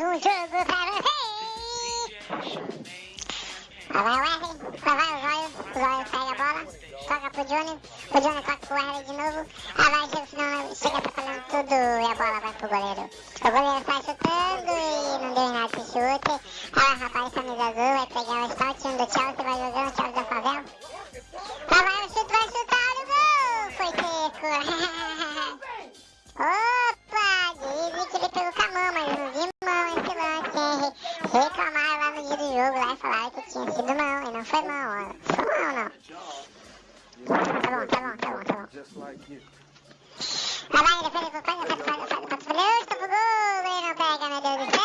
um jogo pra você. Lá vai o Wesley, lá vai o Zóio pega a bola, toca pro Johnny, o Johnny toca pro Wesley de novo, lá vai o Gilson, chega atrapalhando tudo e a bola vai pro goleiro. O goleiro sai chutando e não deu em nada esse chute. Lá rapaz, camisa azul, vai pegar o Stout, time do Chelsea, vai jogando, o Chelsea da favela. Lá vai o chute, vai chutar, olha o gol, foi seco. Opa, dizem que ele pegou com a mão, mas não vi mão esse lance. Reclamaram lá no dia do jogo, lá e falaram que tinha sido mão, e não foi mão, ó. Foi mão, não. Tá bom. Lá vai ele, faz o gol, ele não pega, meu Deus do céu.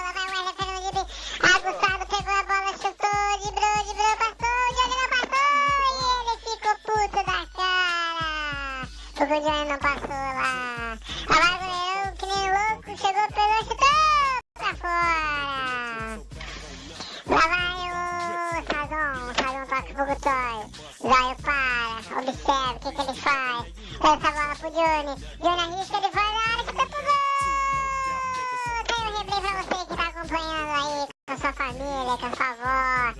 Lá vai o Wesley fazendo um drible, aguçado, pegou a bola, chutou, driblou, passou, o Johnny não passou, e ele ficou puto da cara. Porque o Johnny não passou lá. Lá vai o goleirão, que nem louco, chegou, pegou, chutou pra fora. Lá vai o Sazon toca pro Gutói. Zóio para, observa o que ele faz. Lança a bola pro Johnny arrisca, ele vai na área, chuta pro gol. Tem um replay pra você que tá acompanhando aí com a sua família, com a sua avó.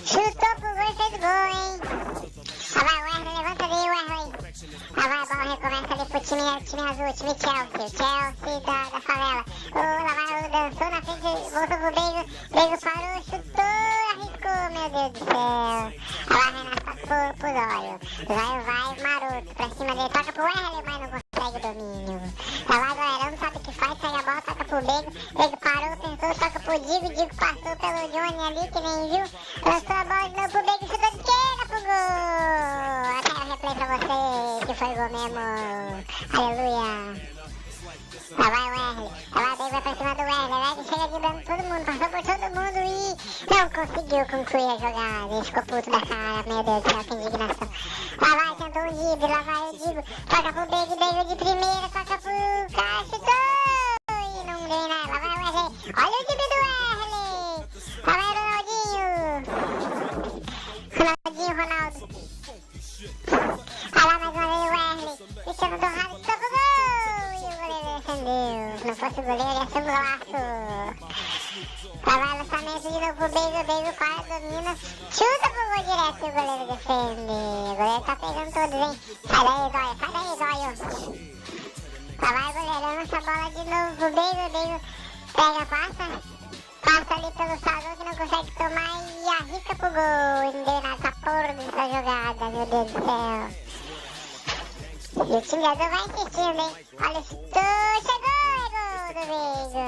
Chutou pro gol e fez gol, hein. Lá vai o Wesley, levanta ali o Wesley. Lá vai a bola, recomeça ali pro time azul, time Chelsea, o Chelsea da favela. Lá vai o dançou na frente, voltou pro Beigo parou, chutou, arriscou, meu Deus do céu. Lá vai Renato pro Zóio vai maroto pra cima dele, toca pro Wesley, mas não consegue domínio. Lá vai o goleirão, não sabe o que faz, pega a bola, toca pro Beigo parou, pensou, toca pro Digo passou pelo Johnny ali, que nem viu, lançou a bola de novo pro Beigo, chutou de esquerda pro gol. Até o replay pra você, que foi gol mesmo. Aleluia. Lá vai o Wesley, vai pra cima do Wesley, chega driblando todo mundo, passou por todo mundo e não conseguiu concluir a jogada. Ele ficou puto da cara, meu Deus do céu, que indignação. Lá vai, tentou o drible, lá vai o drible, toca pro Beigo de primeira, toca pro cara, chutou e não deu nada. Lá vai o Wesley, olha o drible do Wesley. Lá vai o Ronaldo. Lá mais uma vez o Wesley, Cristiano Torrado, chutou pro gol. Se não fosse o goleiro, ia ser um golaço. Lá vai o lançamento de novo pro Beigo para, domina, chuta pro gol direto e o goleiro defende. O goleiro tá pegando todos, hein? Sai daí, Zóio. Lá vai o goleirão, essa bola de novo pro Beigo pega, passa ali pelo Sazon que não consegue tomar e arrisca pro gol. E não deu nada essa porra dessa jogada, meu Deus do céu. E o time azul vai insistindo, hein? Olha, chegou, é gol do Beigo.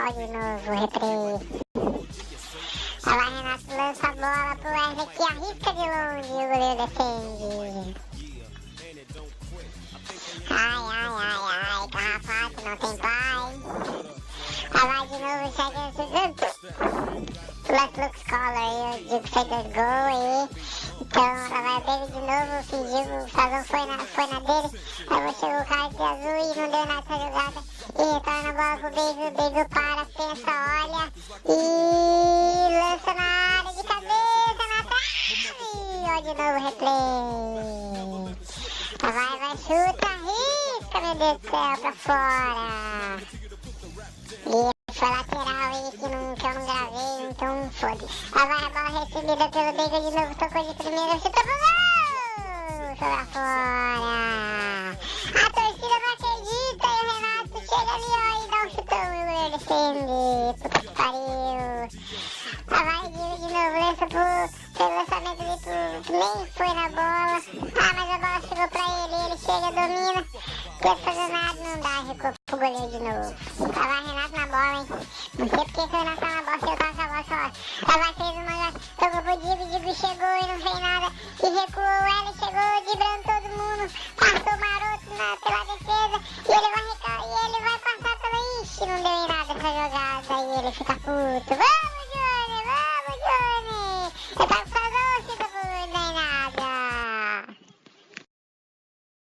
Olha de novo, replay. Lá vai Renato, lança a bola pro Wesley que arrisca de longe e o goleiro defende. Ai, Carrapato, não tem pai. Lá vai de novo, chega Lux Collar aí, eu digo que fez 2 gols aí. Então, lá vai o Beigo de novo, fingiu, o Sazon foi na dele. Aí chegou o cara de azul e não deu nada essa jogada. E retorna a bola pro Beigo para, pensa, olha. E lança na área de cabeça, na trave. Olha de novo o replay. Vai, chuta, arrisca, meu Deus do céu, pra fora. E foi lateral aí que eu não gravei, então foda-se. Lá vai a bola recebida pelo Beigo de novo, tocou de primeira, chutou pro gol! Foi lá fora. A torcida não acredita e o Renato chega ali, ó, e dá um chutão e o goleiro defende. Puta que pariu. Lá vai de novo, lança pelo lançamento ali nem foi na bola. Mas a bola chegou pra ele chega, domina. Quer fazer nada, não dá, recuo pro goleiro de novo. Lá vai Renato na bola, hein? Não sei porque que o Renato tá na bola, se eu tava com a bola só. Lá vai, fez uma jogada, tocou pro Digo chegou e não fez nada. E recuou, ele chegou, driblando todo mundo. Passou maroto pela defesa. E ele vai passar pela... Ixi, não deu em nada essa jogada. E ele fica puto. Vamos!